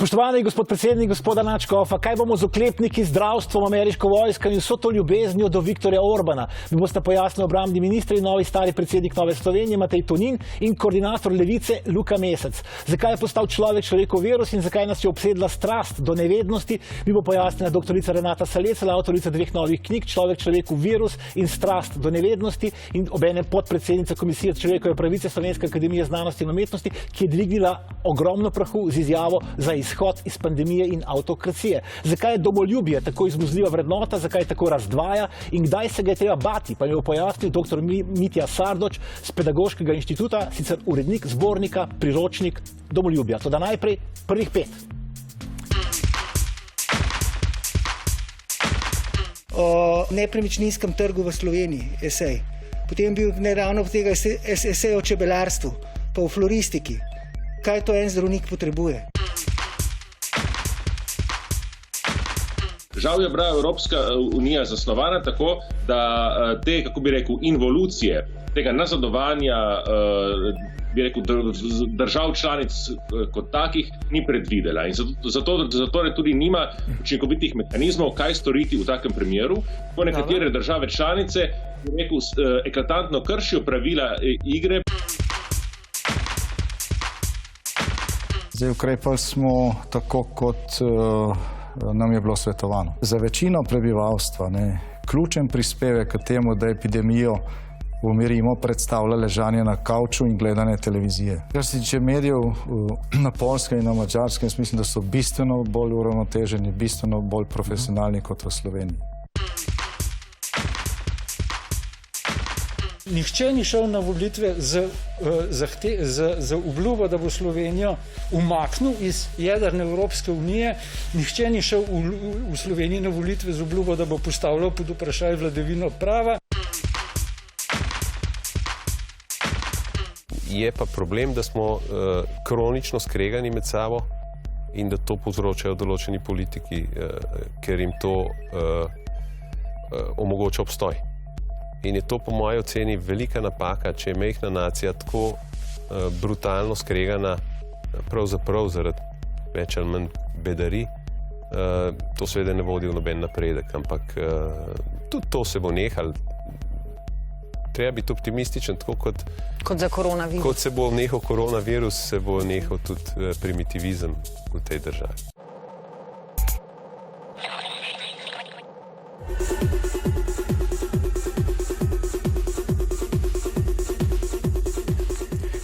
Spoštovani gospod predsednik, gospoda Načkofa, kaj bomo z oklepniki, zdravstvom, ameriško vojsko in vso to ljubeznijo do Viktorja Orbana? Mi boste pojasnili obrambni ministri, novi stari predsednik Nove Slovenije Matej Tonin in koordinator Levice Luka Mesec. Zakaj je postal človek človekov virus in zakaj nas je obsedla strast do nevednosti? Mi bo pojasnila doktorica Renata Salecela, avtorica 2 novih knjig, Človek človekov virus in strast do nevednosti, in obenem podpredsednica Komisije za človekove pravice Slovenske akademije znanosti in umetnosti, ki je dvignila ogromno prahu z izjavo za izhod iz pandemije in avtokracije. Zakaj je domoljubje tako izmuzljiva vrednota, zakaj tako razdvaja in kdaj se ga je treba bati, pa mi bo pojasnil dr. Mitja Sardoč z Pedagoškega inštituta, sicer urednik zbornika Priročnik domoljubja. Toda najprej prvih 5. O nepremičninskem trgu v Sloveniji, esej. Potem bil neravno tega esej o čebelarstvu, pa o floristiki. Kaj to en zdravnik potrebuje? Žal je bila Evropska unija zasnovana tako, da te, kako bi rekel, involucije, tega nazadovanja, bi rekel, držav članic kot takih ni predvidela. In zato tudi nima učinkovitih mehanizmov, kaj storiti v takem primeru, ko nekatere države članice, bi rekel, eklatantno kršijo pravila igre. Zdaj ukrepali smo tako, kot nam je bilo svetovano. Za večino prebivalstva ključen prispevek k temu, da epidemijo umirimo, predstavlja ležanje na kavču in gledanje televizije. Kar se tiče medijev na Poljskem in na Madžarskem, mislim, da so bistveno bolj uravnoteženi, bistveno bolj profesionalni kot v Sloveniji. Nihče ni šel na volitve z obljubo, da bo Slovenijo umaknil iz jedrne Evropske unije. Nihče ni šel v Sloveniji na volitve z obljubo, da bo postavljal pod vprašaj vladavino prava. Je pa problem, da smo kronično skregani med sabo in da to povzročajo določeni politiki, ker jim to omogoča obstoj. In je to po moji oceni velika napaka, če je majhna nacija tako brutalno skregana, pravzaprav zaradi več ali manj bedarij. To seveda ne vodi v noben napredek, ampak tudi to se bo nehalo. Treba biti optimističen, tako kot za koronavirus. Kot se bo nehal koronavirus, se bo nehal tudi primitivizem v tej državi.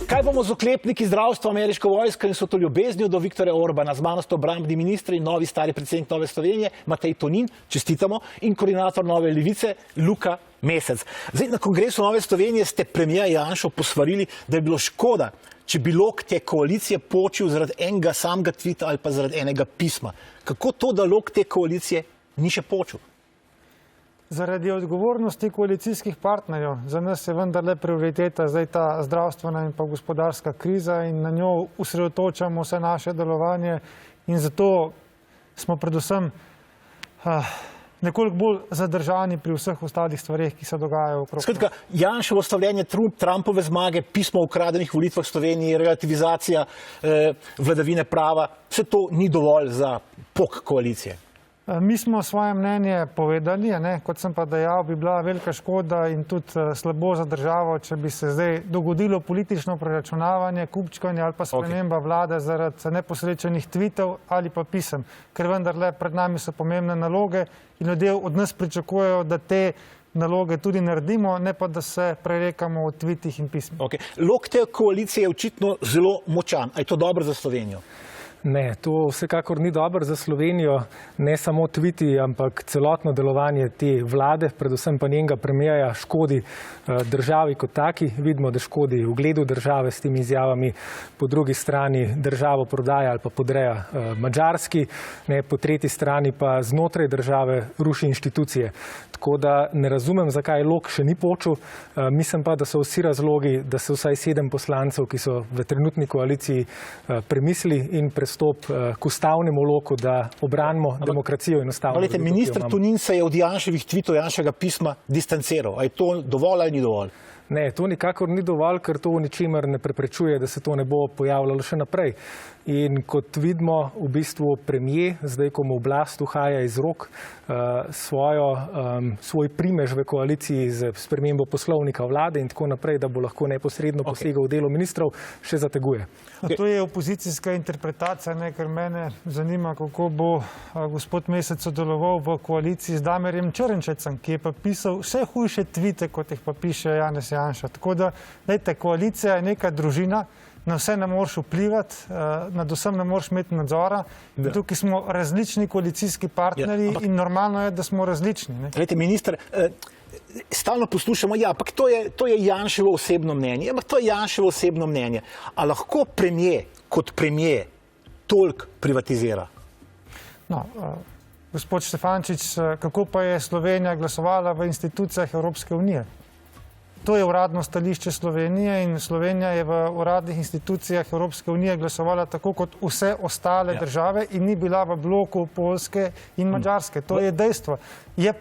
Kaj bomo z oklepniki, zdravstvo, ameriško vojsko in vso to ljubeznijo do Viktorja Orbana? Z mano sta obrambni ministri in novi stari predsednik Nove Slovenije Matej Tonin, čestitamo, in koordinator Nove Levice Luka Mesec. Zdaj, na kongresu Nove Slovenije ste premijer Janšo posvarili, da je bilo škoda, če bi lok te koalicije počil zaradi enega samega tvita ali pa zaradi enega pisma. Kako to, da lok te koalicije ni še počil? Zaradi odgovornosti koalicijskih partnerjev. Za nas je vendarle prioriteta zdaj ta zdravstvena in pa gospodarska kriza in na njo usredotočamo vse naše delovanje in zato smo predvsem nekoliko bolj zadržani pri vseh ostalih stvareh, ki se dogajajo okrog. Skratka, Janševo slavljenje Trumpove zmage, pismo o ukradenih volitvah v Sloveniji, relativizacija vladavine prava, vse to ni dovolj za pok koalicije. Mi smo svoje mnenje povedali, kot sem pa dejal, bi bila velika škoda in tudi slabo za državo, če bi se zdaj dogodilo politično preračunavanje, kupčkanje ali pa sprememba vlade zaradi neposrečenih tvitev ali pa pisem, ker vendarle pred nami so pomembne naloge in ljudje od nas pričakujejo, da te naloge tudi naredimo, ne pa da se prerekamo o tvitih in pismih. Lok te koalicije je očitno zelo močan. A je to dobro za Slovenijo? Ne, to vsekakor ni dobro za Slovenijo, ne samo tviti, ampak celotno delovanje te vlade, predvsem pa njenega premijerja, škodi državi kot taki. Vidimo, da škodi ugledu države s temi izjavami, po drugi strani državo prodaja ali pa podreja Madžarski, po tretji strani pa znotraj države ruši inštitucije. Tako da ne razumem, zakaj lok še ni počel. Mislim pa, da so vsi razlogi, da se vsaj 7 poslancev, ki so v trenutni koaliciji, premisli in prestop k ustavnemu loku, da obranimo demokracijo in ustavno. Minister Tonin se je od Janševih tvitov, Janševega pisma distanciral. A je to dovolj ali ni dovolj? Ne, to nikakor ni dovolj, ker to v ničemer ne preprečuje, da se to ne bo pojavljalo še naprej. In kot vidimo, v bistvu premier, zdaj ko mu oblast uhaja iz rok, svoj primež v koaliciji z spremembo poslovnika vlade in tako naprej, da bo lahko neposredno posegal v delo ministrov, še zateguje. To je opozicijska interpretacija, ker mene zanima, kako bo gospod Mesec sodeloval v koaliciji z Damirjem Črnčecem, ki je pa pisal vse hujše tvite, kot jih pa piše Janez Janša. Tako da, dajte, koalicija je neka družina, na vse ne moreš vplivati, nad vsem ne moreš imeti nadzora. Tukaj smo različni koalicijski partnerji in normalno je, da smo različni. Glejte, minister, stalno poslušamo, ampak to je Janševo osebno mnenje. Ampak to je Janševo osebno mnenje. A lahko premier kot premier toliko privatizira? No, gospod Štefančič, kako pa je Slovenija glasovala v institucijah Evropske unije? To je uradno stališče Slovenije in Slovenija je v uradnih institucijah Evropske unije glasovala tako kot vse ostale države in ni bila v bloku Poljske in Madžarske. To je dejstvo. Je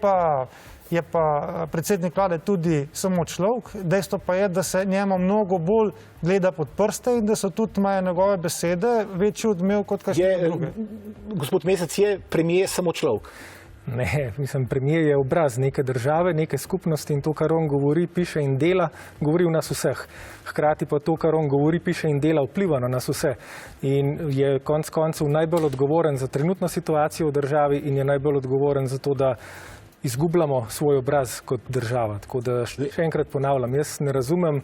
pa predsednik vlade tudi samo človek. Dejstvo pa je, da se njemu mnogo bolj gleda pod prste in da so tudi imajo njegove besede večji odmev kot kakšne druge. Gospod Mesec, je premier samo človek? Ne, mislim, premier je obraz neke države, neke skupnosti in to, kar on govori, piše in dela, govori v nas vseh. Hkrati pa to, kar on govori, piše in dela, vpliva na nas vse. In je konec koncev najbolj odgovoren za trenutno situacijo v državi in je najbolj odgovoren za to, da izgubljamo svoj obraz kot država. Tako da še enkrat ponavljam, jaz ne razumem,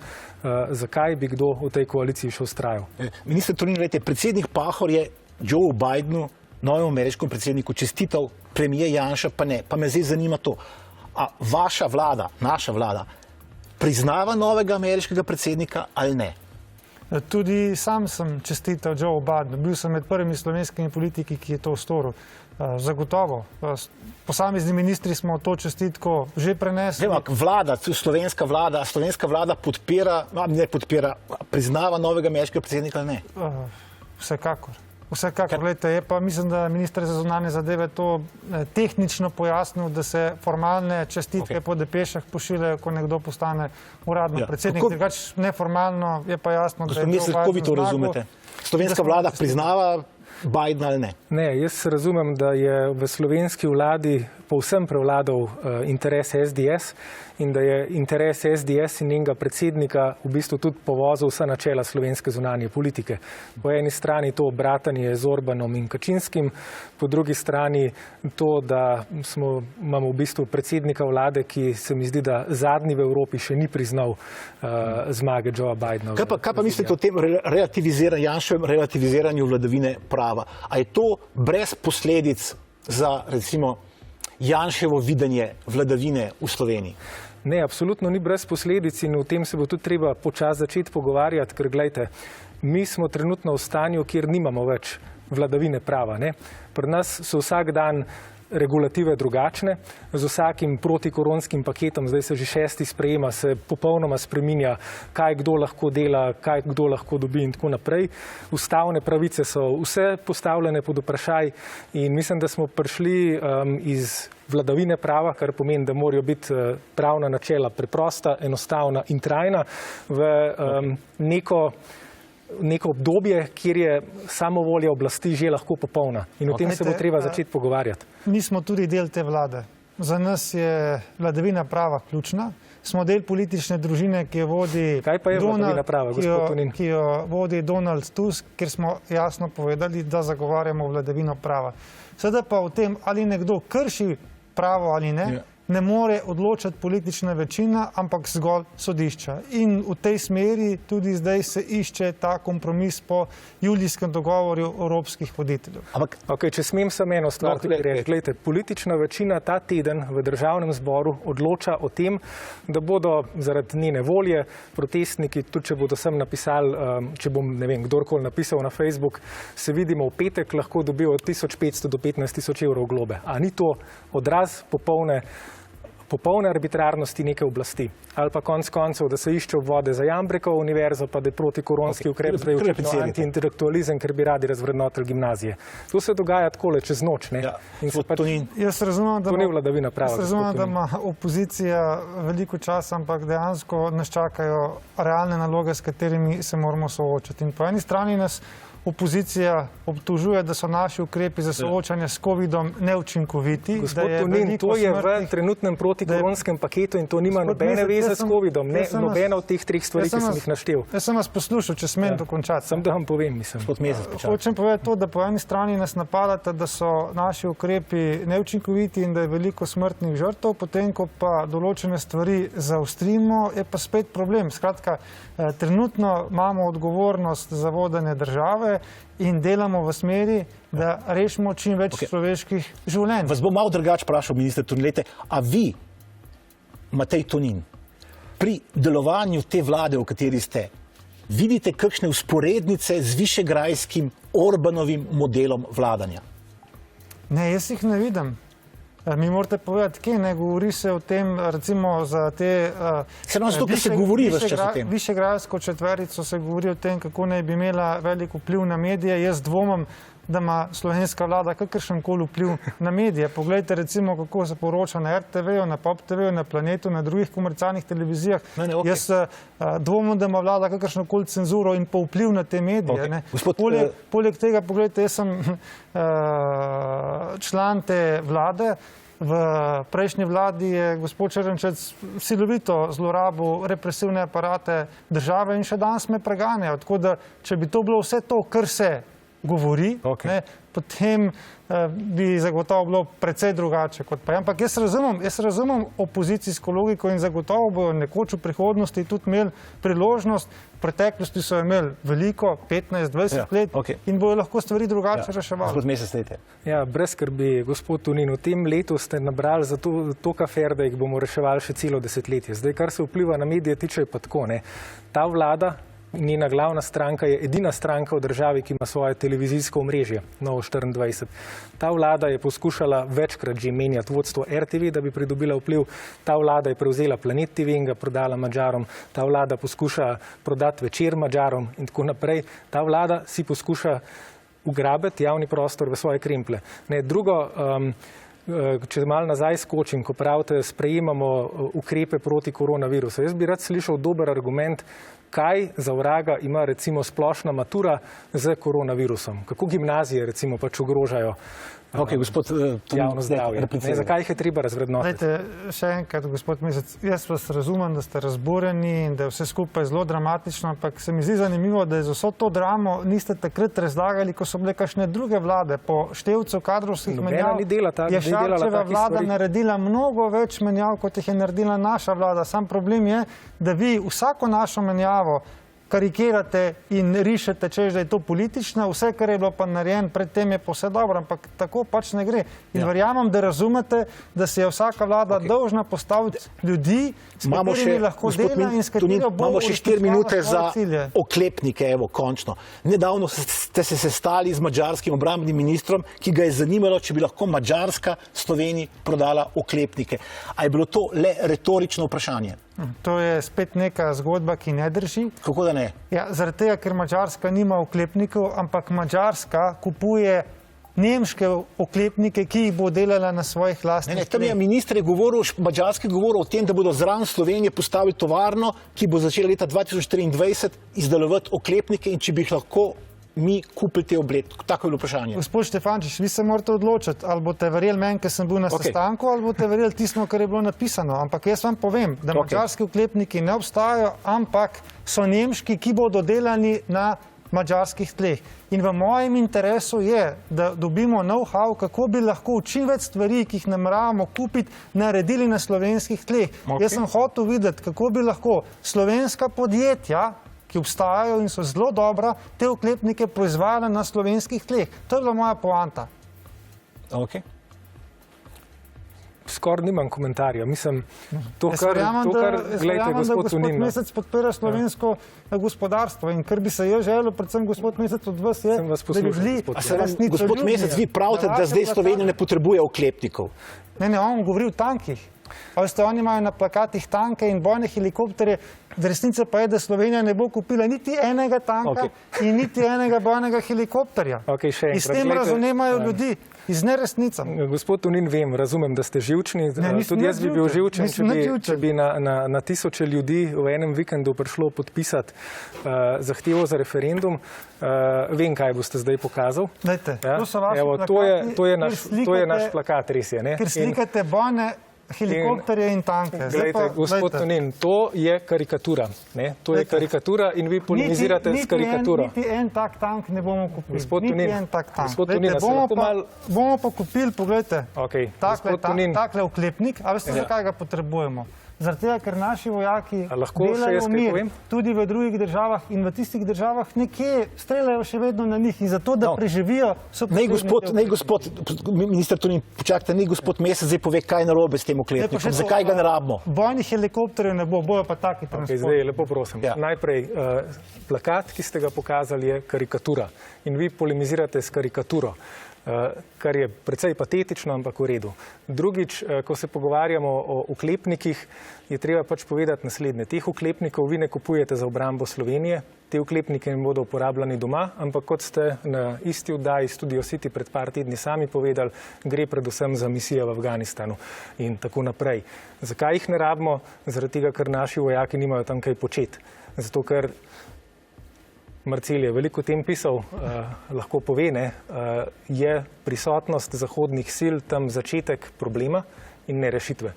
zakaj bi kdo v tej koaliciji še vztrajal. Minister Tonin, predsednik Pahor je Joe Bidenu, novemu ameriškemu predsedniku, čestital, premier Janša pa ne. Pa me zdaj zanima to. A vaša vlada, naša vlada, priznava novega ameriškega predsednika ali ne? Tudi sam sem čestital Joe Bidenu. Bil sem med prvimi slovenskimi politiki, ki je to storil. Zagotovo. Posamezni ministri smo to čestitko že prenesli. Vlada, slovenska vlada priznava novega ameriškega predsednika ali ne? Vsekakor. Gledajte, je pa mislim, da minister za zunanje zadeve to tehnično pojasnil, da se formalne čestitke po depešah pošiljajo, ko nekdo postane uradno predsednik. Drugače neformalno je pa jasno, da je to Biden kako vi to razumete? Slovenska vlada priznava Bidena ali ne? Ne, jaz razumem, da je v slovenski vladi povsem prevladal interes SDS in da je interes SDS in njenega predsednika v bistvu tudi povozil vsa načela slovenske zunanje politike. Po eni strani to bratanje z Orbanom in Kačinskim, po drugi strani to, da imamo v bistvu predsednika vlade, ki se mi zdi, da zadnji v Evropi še ni priznal zmage Joea Bidena. Kaj pa mislite o tem Janševem relativiziranju vladavine prava? A je to brez posledic za, recimo, Janševo videnje vladavine v Sloveniji? Ne, absolutno ni brez posledic in o tem se bo tudi treba počasi začeti pogovarjati, ker gledajte, mi smo trenutno v stanju, kjer nimamo več vladavine prava. Ne? Pri nas so vsak dan regulative drugačne, z vsakim protikoronskim paketom, zdaj se že 6. sprejema, se popolnoma spreminja, kaj kdo lahko dela, kaj kdo lahko dobi in tako naprej. Ustavne pravice so vse postavljene pod vprašaj in mislim, da smo prišli iz vladavine prava, kar pomeni, da morajo biti pravna načela preprosta, enostavna in trajna, v neko obdobje, kjer je samovolja oblasti že lahko popolna. In o tem se bo treba začeti pogovarjati. Mi smo tudi del te vlade. Za nas je vladavina prava ključna. Smo del politične družine, ki jo vodi vodi Donald Tusk, kjer smo jasno povedali, da zagovarjamo vladavino prava. Sedaj pa o tem, ali nekdo krši pravo ali ne, ne more odločati politična večina, ampak zgolj sodišča. In v tej smeri tudi zdaj se išče ta kompromis po julijskem dogovorju evropskih voditeljev. Okay, če smem samo eno stvar reči. Glejte, politična večina ta teden v državnem zboru odloča o tem, da bodo zaradi njene volje protestniki, tudi če bodo sem napisali, če bom, ne vem, kdorkoli napisal na Facebook, se vidimo v petek, lahko dobijo od 1500 do 15 000 evrov globe. A ni to odraz popolne popolne arbitrarnosti neke oblasti. Ali pa konec koncev, da se išče obvode za Jambrekovo univerzo, pa da je protikoronski ukrep zdaj očitno antiintelektualizem, ker bi radi razvrednotili gimnazije. To se dogaja takole čez noč. Ne? In se pač, Jaz razumem, to ni vladavina prava. Jaz razumem, da ima opozicija veliko časa, ampak dejansko nas čakajo realne naloge, s katerimi se moramo soočati. In po eni strani nas opozicija obtožuje, da so naši ukrepi za soočanje s COVID-om neučinkoviti. Gospod Tonin, to je v trenutnem protikoronskem paketu in to nima nobene veze s COVID-om, ne nobena od teh treh stvari, ki sem jih naštel. Jaz sem vas poslušal, če smem dokončati. Sem da vam povem, mislim. Hočem povedati to, da po eni strani nas napadate, da so naši ukrepi neučinkoviti in da je veliko smrtnih žrtev, potem, ko pa določene stvari zaostrimo, je pa spet problem. Skratka, trenutno imamo odgovornost za vodenje države in delamo v smeri, da rešimo čim več človeških življenj. Vas bom malo drugače vprašal, minister Tonin, a vi, Matej Tonin, pri delovanju te vlade, v kateri ste, vidite kakšne vzporednice z višegrajskim Orbanovim modelom vladanja? Ne, jaz jih ne vidim. Mi morate povedati, kje ne govori se o tem, recimo za te višegrajsko četverico se govori o tem, kako naj bi imela velik vpliv na medije. Jaz dvomim, da ima slovenska vlada kakršenkoli vpliv na medije. Poglejte recimo, kako se poroča na RTV-ju, na Pop TV-ju, na Planetu, na drugih komercialnih televizijah. Jaz dvomim, da ima vlada kakršnokoli cenzuro in pa vpliv na te medije. Poleg tega, poglejte, jaz sem član te vlade. V prejšnji vladi je gospod Črnčec silovito zlorabil represivne aparate države in še danes me preganjajo. Tako da, če bi to bilo vse to, kar se govori, potem bi zagotovo bilo precej drugače kot pa. Ampak jaz razumem opozicijsko logiko in zagotovo bojo nekoč v prihodnosti tudi imeli priložnost. V preteklosti so imeli veliko, 15-20 let in bojo lahko stvari drugače reševali. Ja, brez skrbi, gospod Tonin, v tem letu ste nabrali za to afer, da jih bomo reševali še celo desetletje. Zdaj, kar se vpliva na medije tiče, je pa tako. Ta vlada, njena glavna stranka je edina stranka v državi, ki ima svoje televizijsko omrežje, Novo 24. Ta vlada je poskušala večkrat že menjati vodstvo RTV, da bi pridobila vpliv. Ta vlada je prevzela Planet TV in ga prodala Madžarom. Ta vlada poskuša prodati Večer Madžarom in tako naprej. Ta vlada si poskuša ugrabiti javni prostor v svoje kremplje. Drugo, če malo nazaj skočim, ko pravite, sprejemamo ukrepe proti koronavirusu. Jaz bi rad slišal dober argument, kaj za vraga ima recimo splošna matura z koronavirusom. Kako gimnazije recimo pač ogrožajo javno zdravje. Zakaj jih je treba razvrednotiti? Še enkrat, gospod Mesec, jaz vas razumem, da ste razburjeni in da je vse skupaj zelo dramatično, ampak se mi zdi zanimivo, da je za vso to dramo niste takrat razlagali, ko so bile kakšne druge vlade. Po števcu kadrovskih menjav je Šarčeva vlada naredila mnogo več menjav, kot jih je naredila naša vlada. Sam problem je, da vi vsako našo menjavo karikirate in rišete, češ, da je to politično, vse, kar je bilo pa narejen predtem, je pa vse dobro, ampak tako pač ne gre. In verjamem, da razumete, da se je vsaka vlada dolžna postaviti ljudi, s katerimi lahko dela in s katero bo imamo še 4 minute za oklepnike, evo, končno. Nedavno ste se sestali z madžarskim obrambnim ministrom, ki ga je zanimalo, če bi lahko Madžarska Sloveniji prodala oklepnike. A je bilo to le retorično vprašanje? To je spet neka zgodba, ki ne drži. Kako da ne? Ja, zaradi tega, ker Madžarska nima oklepnikov, ampak Madžarska kupuje nemške oklepnike, ki jih bo delala na svojih lastnih. Tam je minister madžarski govoril o tem, da bodo zraven Slovenije postavili tovarno, ki bo začela leta 2023 izdelovati oklepnike in če bi jih lahko mi kupili te obleke. Tako je bilo vprašanje. Gospod Štefančič, vi se morate odločiti, ali boste verjeli meni, ker sem bil na sestanku, ali boste verjeli tisto, kar je bilo napisano. Ampak jaz vam povem, da madžarski oklepniki ne obstajajo, ampak so nemški, ki bodo delani na madžarskih tleh. In v mojem interesu je, da dobimo know-how, kako bi lahko čim več stvari, ki jih nameravamo kupiti, naredili na slovenskih tleh. Jaz sem hotel videti, kako bi lahko slovenska podjetja, ki obstajajo in so zelo dobra, te oklepnike proizvajale na slovenskih tleh. To je bila moja poanta. Skoraj nimam komentarja. Mislim, to, kar gledajte, gospod Tonin. Gospod Mesec podpira slovensko gospodarstvo in kar bi se jaz želel, predvsem gospod Mesec od vas je, da bi bili Gospod Mesec, vi pravite, da zdaj Slovenija ne potrebuje oklepnikov. Ne, on govori o tankih. Veste, oni imajo na plakatih tanke in bojne helikopterje, resnica pa je, da Slovenija ne bo kupila niti enega tanka in niti enega bojnega helikopterja. In s tem razumemajo ljudi. Iz neresnica. Gospod Tonin, razumem, da ste živčni. Tudi jaz bi bil živčen, če bi na tisoče ljudi v enem vikendu prišlo podpisati zahtevo za referendum. Vem, kaj boste zdaj pokazal. Dajte, to so vaši plakati. To je naš plakat, res je. Ker slikate bojne helikopterje in tanke. Glejte, gospod Tonin, to je karikatura. To je karikatura in vi polemizirate s karikaturo. Niti en tak tank ne bomo kupili. Gospod Tonin, niti en tak tank. Gospod Tonin, bomo pa kupili, poglejte, takle oklepnik, a veste, zakaj ga potrebujemo? Zaradi tega, ker naši vojaki delajo mir tudi v drugih državah in v tistih državah nekje streljajo še vedno na njih in zato, da preživijo, so potrebni. Gospod minister Tonin, počakajte, gospod Mesec zdaj pove, kaj je narobe s tem oklepnikom, zakaj ga ne rabimo? Bojnih helikopterjev ne bo, bojo pa taki transport. Zdaj, lepo prosim. Najprej, plakat, ki ste ga pokazali, je karikatura in vi polemizirate s karikaturo. Kar je precej patetično, ampak v redu. Drugič, ko se pogovarjamo o oklepnikih, je treba pač povedati naslednje. Teh oklepnikov vi ne kupujete za obrambo Slovenije, te oklepnike ne bodo uporabljani doma, ampak kot ste na isti oddaji Studio City pred par tedni sami povedali, gre predvsem za misijo v Afganistanu in tako naprej. Zakaj jih ne rabimo? Zaradi tega, ker naši vojaki nimajo tam kaj početi. Zato, ker Marcel je veliko o tem pisal, lahko pove, je prisotnost zahodnih sil tam začetek problema in ne rešitve.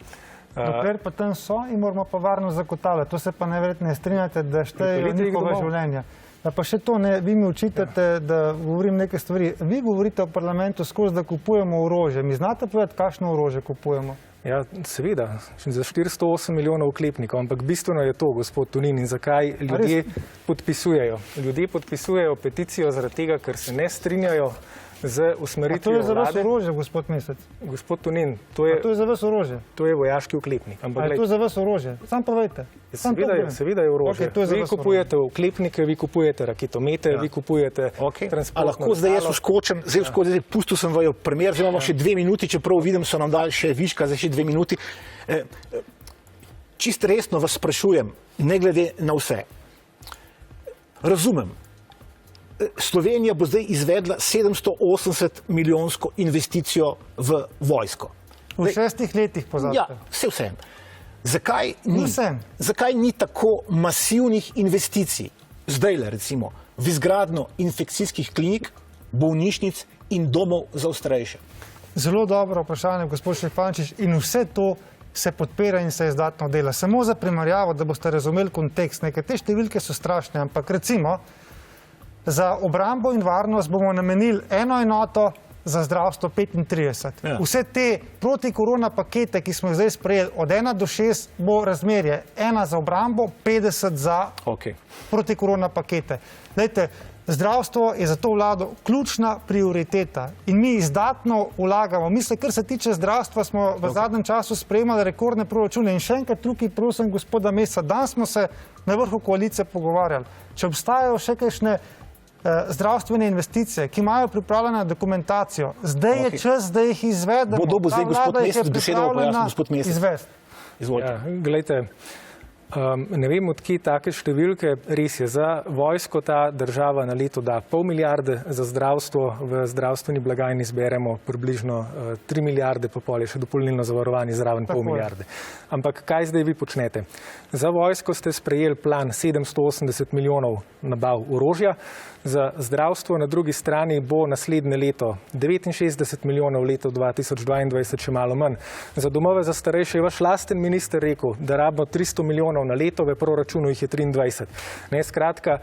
Dokler pa tam so in moramo pa varno zagotavljati. To se pa najverjetneje strinjate, da štejejo njihova življenja. Pa še to, vi mi očitate, da govorim neke stvari. Vi govorite v parlamentu skozi, da kupujemo orožje. Mi znate povedati, kakšno orožje kupujemo? Ja, seveda, za 408 milijonov oklepnikov, ampak bistveno je to, gospod Tonin, in zakaj ljudje podpisujejo. Ljudje podpisujejo peticijo zaradi tega, ker se ne strinjajo z usmeritvijo vlade. To je za vas orožje, gospod Mesec. Gospod Tonin, to je za vas orožje. To je vojaški oklepnik. Ali je to za vas orožje? Sam povejte. Seveda je orožje. Vi kupujete oklepnike, vi kupujete raketomete, vi kupujete transportno. Lahko zdaj jaz vskočim, pustil sem vajo primer, zdaj imamo še 2 minuti, čeprav vidim, so nam dali še viška, zdaj še 2 minuti. Čist resno vas sprašujem, ne glede na vse. Razumem. Slovenija bo zdaj izvedla 780 milijonsko investicijo v vojsko. V 6 letih pozabite. Ja, vse. Zakaj ni tako masivnih investicij, zdajle recimo, v izgradnjo infekcijskih klinik, bolnišnic in domov za starejše? Zelo dobro vprašanje, gospod Štefančič, in vse to se podpira in se izdatno dela. Samo za primerjavo, da boste razumeli kontekst. Te številke so strašne, ampak recimo, za obrambo in varnost bomo namenili eno enoto, za zdravstvo 35. Vse te protikorona pakete, ki smo zdaj sprejeli, od 1 do 6 bo razmerje. 1 za obrambo, 50 za protikorona pakete. Dajte, zdravstvo je za to vlado ključna prioriteta in mi izdatno vlagamo. Kar se tiče zdravstva, smo v zadnjem času sprejemali rekordne proračune in še enkrat tukaj prosim gospoda Meseca, danes smo se na vrhu koalicije pogovarjali. Če obstajajo še kakšne zdravstvene investicije, ki imajo pripravljeno dokumentacijo, zdaj je čas, da jih izvedemo. Bo zdaj gospod Mesec besedo pojasnil, gospod Mesec. Ja, glejte, ne vem, odkje take številke, res je, za vojsko ta država na leto da 0,5 milijarde, za zdravstvo v zdravstveni blagajni zberemo približno 3 milijarde, pa pol je še dopolnilno zavarovanje zraven 0,5 milijarde. Ampak kaj zdaj vi počnete? Za vojsko ste sprejeli plan 780 milijonov nabav orožja, za zdravstvo na drugi strani bo naslednje leto 69 milijonov, leto 2022 še malo manj. Za domove za starejše je vaš lasten minister rekel, da rabimo 300 milijonov na leto, v proračunu jih je 23. Skratka,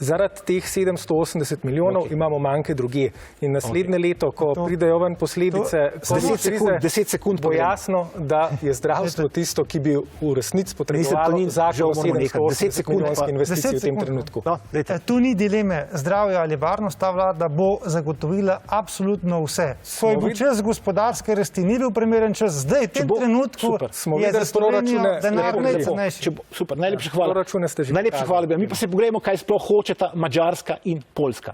zaradi teh 780 milijonov imamo manjke drugje. In naslednje leto, ko pridejo ven posledice, 10 sekund bo jasno, da je zdravstvo tisto, ki bi v resnici potrebovalo zakon o 780 milijonski investiciji v tem trenutku. Tu ni dileme zdravja ali varnost, ta vlada bo zagotovila absolutno vse. Ko je bil čas gospodarske rasti, ni bil primeren čas, zdaj v tem trenutku je za Slovenijo denar najcenejši. Super, najlepša hvala. Najlepša hvala. Mi pa se pogledamo, kaj sploh hoče Madžarska in Poljska.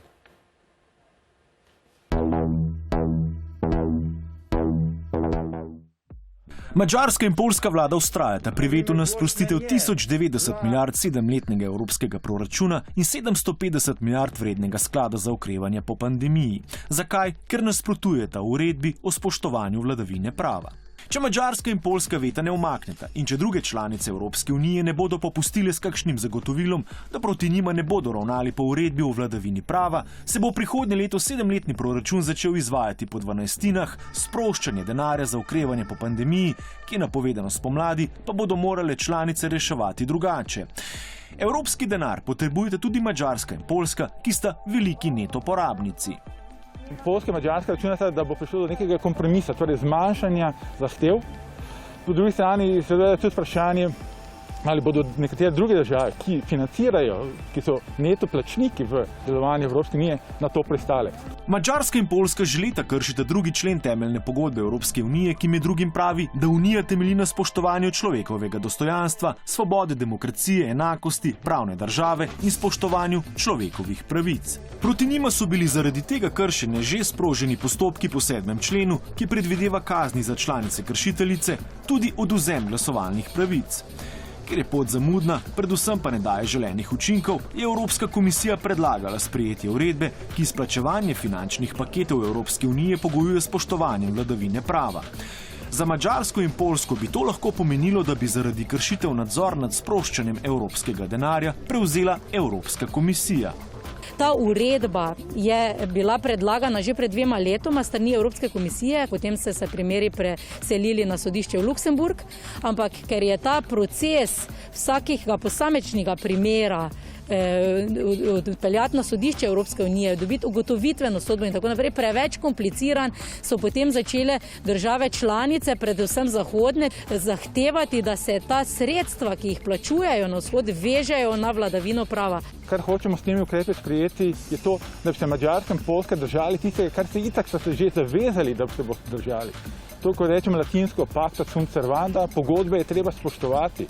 Madžarska in poljska vlada vztrajata pri vetu na sprostitev 1090 milijard sedemletnega evropskega proračuna in 750 milijard vrednega sklada za okrevanje po pandemiji. Zakaj? Ker nasprotujeta uredbi o spoštovanju vladavine prava. Če Madžarska in Poljska veta ne umakneta in če druge članice Evropske unije ne bodo popustile s kakšnim zagotovilom, da proti njima ne bodo ravnali po uredbi o vladavini prava, se bo prihodnje leto sedemletni proračun začel izvajati po 12, sproščanje denarja za okrevanje po pandemiji, ki je napovedano spomladi, pa bodo morale članice reševati drugače. Evropski denar potrebujete tudi Madžarska in Poljska, ki sta veliki neto porabnici. Poljska in Madžarska računata, da bo prišlo do nekega kompromisa, torej zmanjšanja zahtev. Po drugi strani seveda je tudi vprašanje, ali bodo nekatere druge države, ki financirajo, ki so neto plačniki v delovanju Evropske unije, na to pristale. Madžarska in Poljska že leta kršita 2. člen temeljne pogodbe Evropske unije, ki med drugim pravi, da Unija temelji na spoštovanju človekovega dostojanstva, svobode, demokracije, enakosti, pravne države in spoštovanju človekovih pravic. Proti njima so bili zaradi tega kršenja že sproženi postopki po 7. členu, ki predvideva kazni za članice kršiteljice, tudi odvzem glasovalnih pravic. Ker je pot zamudna, predvsem pa ne daje želenih učinkov, je Evropska komisija predlagala sprejetje uredbe, ki izplačevanje finančnih paketov Evropske unije pogojuje spoštovanjem vladavine prava. Za Madžarsko in Poljsko bi to lahko pomenilo, da bi zaradi kršitev nadzor nad sproščanjem evropskega denarja prevzela Evropska komisija. Ta uredba je bila predlagana že pred 2 letoma strani Evropske komisije, potem so se primeri preselili na sodišče v Luksemburg, ampak ker je ta proces vsakega posamečnega primera odpeljati na sodišče Evropske unije, dobiti ugotovitveno sodbo in tako naprej, preveč kompliciran, so potem začele države članice, predvsem zahodne, zahtevati, da se ta sredstva, ki jih plačujejo na vzhod, vežejo na vladavino prava. Kar hočemo s temi ukrepi sprejeti, je to, da bi se Madžarska in Poljska držali tistega, kar se itak so se že zavezali, da bi se boste držali. To, ko rečemo latinsko pacta sunt servanda, pogodbe je treba spoštovati.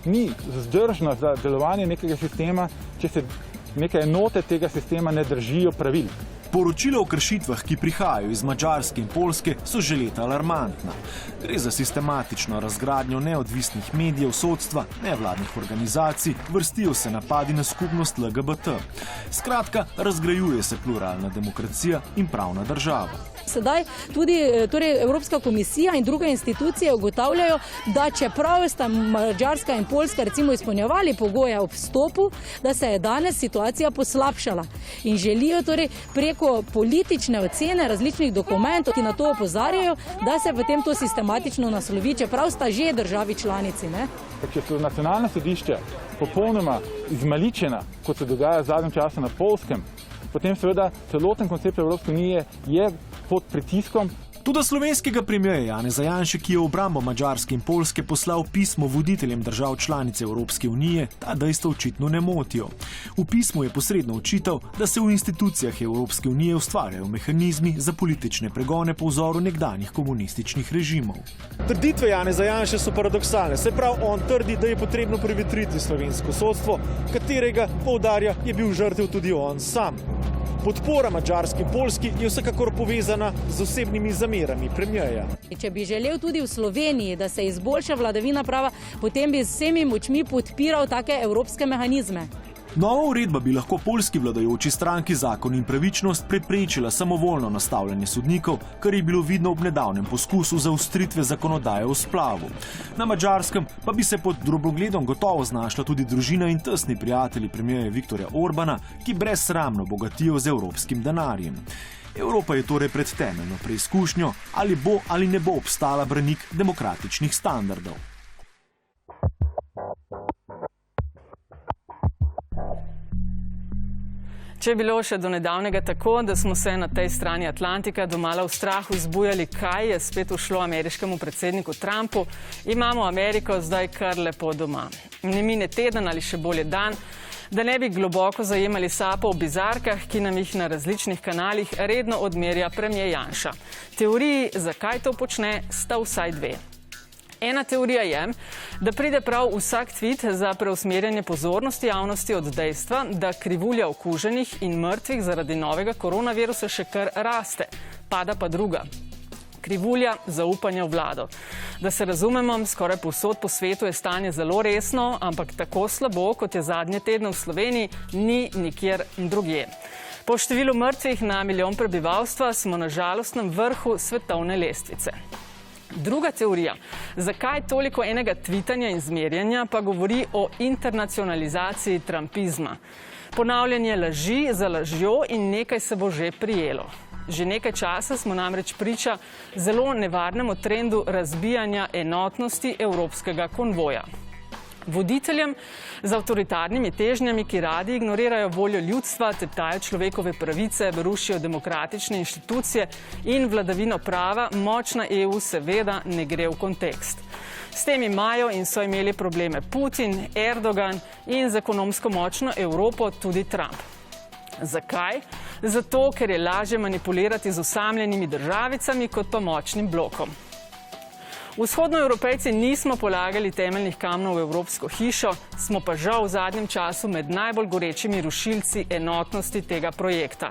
Ni vzdržno za delovanje nekega sistema, če se neke enote tega sistema ne držijo pravil. Poročila o kršitvah, ki prihajajo iz Madžarske in Poljske, so že leta alarmantna. Gre za sistematično razgradnjo neodvisnih medijev, sodstva, nevladnih organizacij, vrstijo se napadi na skupnost LGBT. Skratka, razgrajuje se pluralna demokracija in pravna država. Sedaj tudi Evropska komisija in druge institucije ugotavljajo, da čeprav sta Madžarska in Poljska recimo izpolnjevali pogoje ob vstopu, da se je danes situacija poslabšala in želijo torej preko politične ocene različnih dokumentov, ki na to opozarjajo, da se potem to sistematično naslovi, čeprav sta že državi članici. Ne? Če so nacionalna sodišča popolnoma izmaličena, kot se dogaja v zadnjem času na Poljskem, potem seveda celoten koncept Evropske unije je pod pritiskom. Tudi slovenskega premierja Janeza Janše, ki je v obrambo Madžarske in Poljske poslal pismo voditeljem držav članice Evropske unije, ta dejstva očitno ne motijo. V pismu je posredno očital, da se v institucijah Evropske unije ustvarjajo mehanizmi za politične pregone po vzoru nekdanjih komunističnih režimov. Trditve Janeza Janše so paradoksalne. Se pravi, on trdi, da je potrebno prevetriti slovensko sodstvo, katerega, poudarja, je bil žrtev tudi on sam. Podpora Madžarski in Poljski je vsekakor povezana z osebnimi zamerami premierja. Če bi želel tudi v Sloveniji, da se izboljša vladavina prava, potem bi z vsemi močmi podpiral take evropske mehanizme. Nova uredba bi lahko poljski vladajoči stranki Zakon in pravičnost preprečila samovoljno nastavljanje sodnikov, kar je bilo vidno ob nedavnem poskusu zaostritve zakonodaje o splavu. Na Madžarskem pa bi se pod drobnogledom gotovo znašla tudi družina in tesni prijatelji premierja Viktorja Orbana, ki brezsramno bogatijo z evropskim denarjem. Evropa je torej pred temeljno preizkušnjo, ali bo ali ne bo obstala branik demokratičnih standardov. Če je bilo še do nedavnega tako, da smo se na tej strani Atlantika domala v strahu zbujali, kaj je spet ušlo ameriškemu predsedniku Trumpu, imamo Ameriko zdaj kar lepo doma. Ne mine teden ali še bolje dan, da ne bi globoko zajemali sapo v bizarkah, ki nam jih na različnih kanalih redno odmerja premier Janša. Teoriji, zakaj to počne, sta vsaj dve. Ena teorija je, da pride prav vsak tvit za preusmerjanje pozornosti javnosti od dejstva, da krivulja okuženih in mrtvih zaradi novega koronavirusa še kar raste, pada pa druga. Krivulja zaupanja v vlado. Da se razumemo, skoraj povsod po svetu je stanje zelo resno, ampak tako slabo, kot je zadnje tedne v Sloveniji, ni nikjer drugje. Po številu mrtvih na milijon prebivalstva smo na žalostnem vrhu svetovne lestvice. Druga teorija, zakaj toliko enega tvitanja in zmerjanja, pa govori o internacionalizaciji trumpizma. Ponavljanje laži za lažjo in nekaj se bo že prijelo. Že nekaj časa smo namreč priča zelo nevarnemu trendu razbijanja enotnosti evropskega konvoja. Voditeljem z avtoritarnimi težnjami, ki radi ignorirajo voljo ljudstva, teptajo človekove pravice, rušijo demokratične inštitucije in vladavino prava, močna EU seveda ne gre v kontekst. S tem imajo in so imeli probleme Putin, Erdogan in z ekonomsko močno Evropo tudi Trump. Zakaj? Zato, ker je lažje manipulirati z osamljenimi državicami kot pa močnim blokom. Vzhodnoevropejci nismo polagali temeljnih kamnov v Evropsko hišo, smo pa žal v zadnjem času med najbolj gorečimi rušilci enotnosti tega projekta.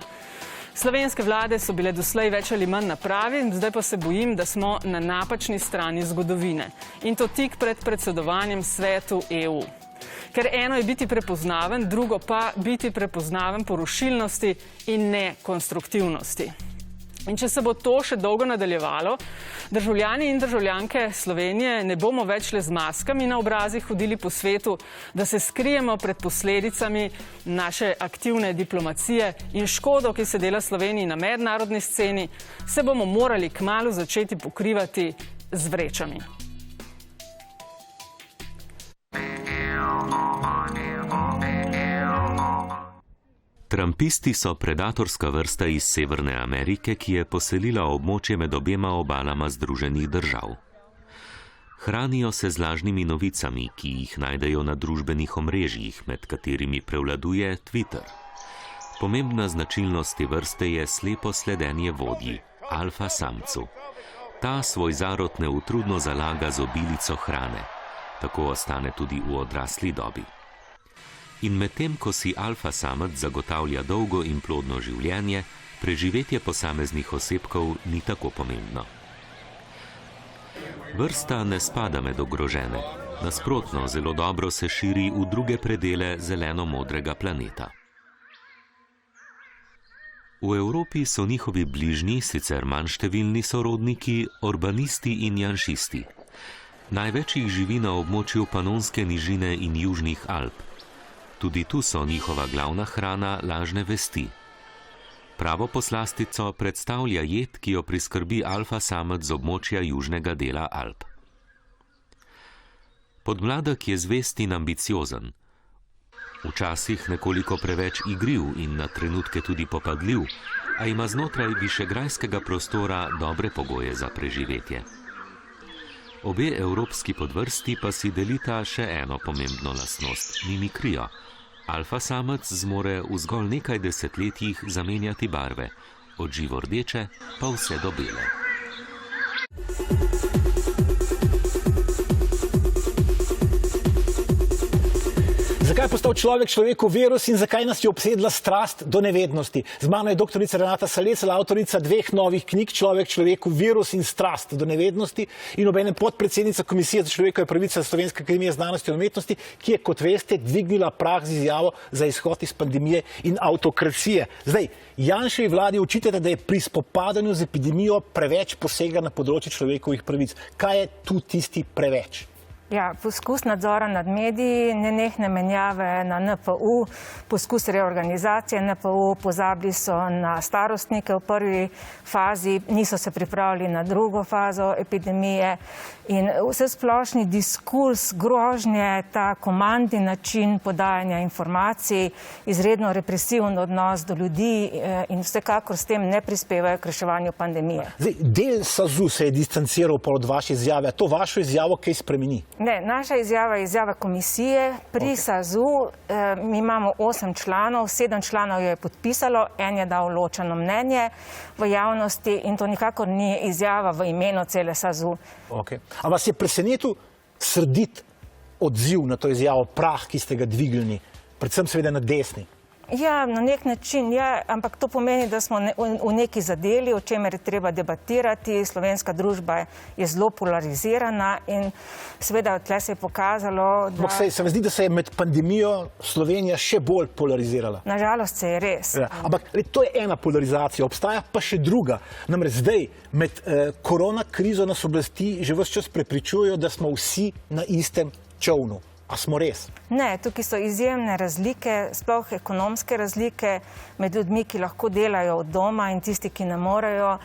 Slovenske vlade so bile doslej več ali manj na pravi, zdaj pa se bojim, da smo na napačni strani zgodovine. In to tik pred predsedovanjem svetu EU. Ker eno je biti prepoznaven, drugo pa biti prepoznaven po rušilnosti in ne konstruktivnosti. In če se bo to še dolgo nadaljevalo, državljani in državljanke Slovenije ne bomo več le z maskami na obrazih hodili po svetu, da se skrijemo pred posledicami naše aktivne diplomacije in škodo, ki se dela Sloveniji na mednarodni sceni, se bomo morali kmalu začeti pokrivati z vrečami. Trumpisti so predatorska vrsta iz Severne Amerike, ki je poselila območje med obema obalama Združenih držav. Hranijo se z lažnimi novicami, ki jih najdejo na družbenih omrežjih, med katerimi prevladuje Twitter. Pomembna značilnost te vrste je slepo sledenje vodji, alfa samcu. Ta svoj zarod neutrudno zalaga z obilico hrane, tako ostane tudi v odrasli dobi. In medtem, ko si alfa samec zagotavlja dolgo in plodno življenje, preživetje posameznih osebkov ni tako pomembno. Vrsta ne spada med ogrožene, nasprotno, zelo dobro se širi v druge predele zeleno-modrega planeta. V Evropi so njihovi bližnji, sicer manj številni sorodniki, orbanisti in janšisti. Največ jih živi na območju Panonske nižine in Južnih Alp. Tudi tu so njihova glavna hrana lažne vesti. Pravo poslastico predstavlja jed, ki jo priskrbi alfa samec z območja južnega dela Alp. Podmladek je zvest in ambiciozen. Včasih nekoliko preveč igriv in na trenutke tudi popadljiv, a ima znotraj višegrajskega prostora dobre pogoje za preživetje. Obe evropski podvrsti pa si delita še eno pomembno lastnost – mimikrijo. Alfa samec zmore v zgolj nekaj desetletjih zamenjati barve, od živo rdeče pa vse do bele. Zakaj je postal človek človeku virus in zakaj nas je obsedla strast do nevednosti? Z mano je doktorica Renata Salecl, avtorica 2 novih knjig, Človek človeku virus in strast do nevednosti, in obenem podpredsednica Komisije za človekove pravice Slovenske akademije znanosti in umetnosti, ki je, kot veste, dvignila prah z izjavo za izhod iz pandemije in avtokracije. Zdaj, Janševi vladi očitate, da je pri spopadanju z epidemijo preveč posega na področje človekovih pravic. Kaj je tu tisti preveč? Ja, poskus nadzora nad mediji, nenehne menjave na NPU, poskus reorganizacije NPU, pozabili so na starostnike v prvi fazi, niso se pripravili na drugo fazo epidemije in vse splošni diskurs, grožnje, ta komandni način podajanja informacij, izredno represiven odnos do ljudi in vsekakor s tem ne prispevajo k reševanju pandemije. Zdaj, del SAZU se je distanciral od vaše izjave, a to vašo izjavo kaj spremeni? Ne, naša izjava je izjava komisije. Pri SAZU mi imamo 8 članov, 7 članov jo je podpisalo, en je dal ločeno mnenje v javnosti in to nikakor ni izjava v imenu cele SAZU. A vas je presenetil srdit odziv na to izjavo, prah, ki ste ga dvignili, predvsem seveda na desni? Ja, na nek način, ja, ampak to pomeni, da smo v neki zadeli, o čemer je treba debatirati. Slovenska družba je zelo polarizirana in seveda tle se je pokazalo, da... Se mi zdi, da se je med pandemijo Slovenija še bolj polarizirala. Nažalost se je res. Ja, ampak to je ena polarizacija, obstaja pa še druga. Namreč zdaj med korona krizo nas oblasti že ves čas prepričujejo, da smo vsi na istem čovnu. A smo res? Ne, tukaj so izjemne razlike, sploh ekonomske razlike med ljudmi, ki lahko delajo od doma in tisti, ki ne morejo.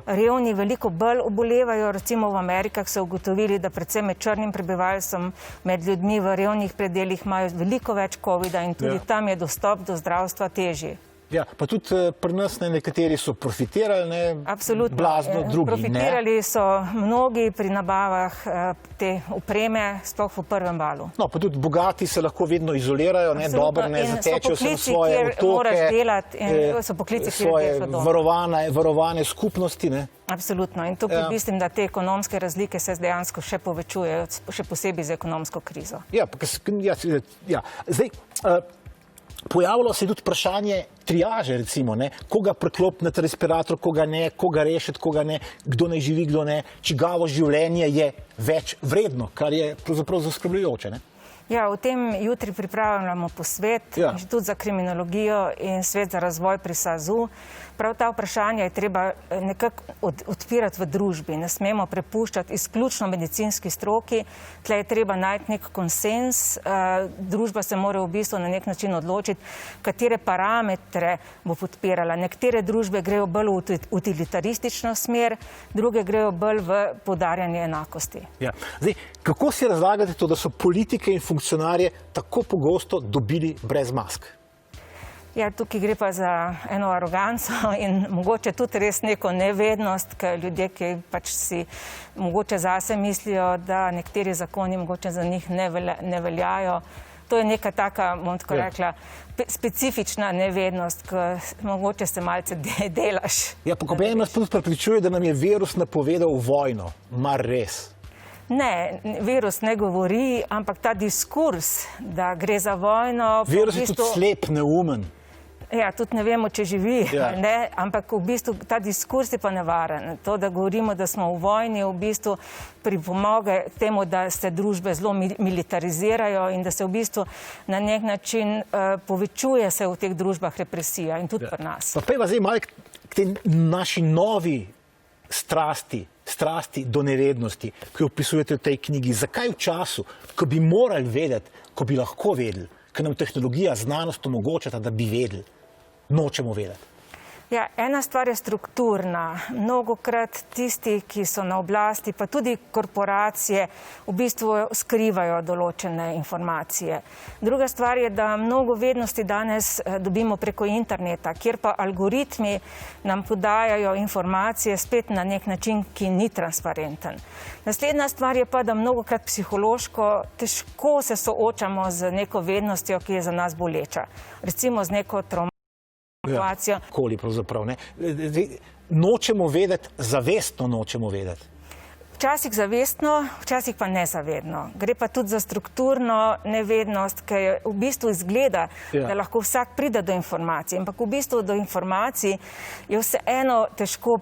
Revni veliko bolj obolevajo, recimo v Amerikah so ugotovili, da predvsem med črnim prebivalstvom, med ljudmi v revnih predeljih imajo veliko več covida in tudi tam je dostop do zdravstva težji. Ja, pa tudi pri nas nekateri so profitirali, Absolutno. blazno, drugi ne. Profitirali so mnogi pri nabavah te opreme, sploh v prvem valu. No, pa tudi bogati se lahko vedno izolirajo, dobro ne zatečejo se v svoje otoke, svoje varovane skupnosti, ne. Absolutno. In tukaj mislim, da te ekonomske razlike se dejansko še povečujejo, še posebej z ekonomsko krizo. Zdaj, pojavilo se je tudi vprašanje triaže, recimo, koga preklopiti na respirator, koga ne, koga rešiti, koga ne, kdo naj živi, kdo ne, čigavo življenje je več vredno, kar je pravzaprav zaskrbljujoče, ne? Ja, o tem jutri pripravljamo posvet, Inštitut za kriminologijo in Svet za razvoj pri SAZU. Prav ta vprašanja je treba nekako odpirati v družbi. Ne smemo prepuščati izključno medicinski stroki. Tle je treba najti nek konsens. Družba se mora v bistvu na nek način odločiti, katere parametre bo podpirala. Nekatere družbe grejo bolj v utilitaristično smer, druge grejo bolj v poudarjanje enakosti. Ja. Zdaj, kako si razlagate to, da so politike in funkcionarje tako pogosto dobili brez mask? Ja, tukaj gre pa za eno aroganco in mogoče tudi res neko nevednost, ker ljudje, ki pač si mogoče zase mislijo, da nekateri zakoni mogoče za njih ne veljajo. To je neka taka, bom tako rekla, specifična nevednost, ki mogoče se malce delaš. Ja, pa ko nas tudi prepričuje, da nam je virus napovedal vojno. Mar res? Ne, virus ne govori, ampak ta diskurs, da gre za vojno... Virus je tudi slep, neumen. Ja, tudi ne vemo, če živi, ne, ampak v bistvu ta diskurs je pa nevaren. To, da govorimo, da smo v vojni, v bistvu pripomoge temu, da se družbe zelo militarizirajo in da se v bistvu na nek način povečuje se v teh družbah represija in tudi pri nas. Pa pejva zdaj malo k tej naši novi strasti do nevednosti, ki jo opisujete v tej knjigi. Zakaj v času, ko bi morali vedeti, ko bi lahko vedeli, ker nam tehnologija, znanost omogočata, da bi vedeli, nočemo vedeti? Ja, ena stvar je strukturna. Mnogokrat tisti, ki so na oblasti, pa tudi korporacije, v bistvu skrivajo določene informacije. Druga stvar je, da mnogo vednosti danes dobimo preko interneta, kjer pa algoritmi nam podajajo informacije spet na nek način, ki ni transparenten. Naslednja stvar je pa, da mnogokrat psihološko težko se soočamo z neko vednostjo, ki je za nas boleča. Recimo z neko Koli pravzaprav, ne. Nočemo vedeti, zavestno nočemo vedeti. Včasih zavestno, včasih pa nezavedno. Gre pa tudi za strukturno nevednost, ki v bistvu izgleda, da lahko vsak pride do informacij, ampak v bistvu do informacij je vseeno težko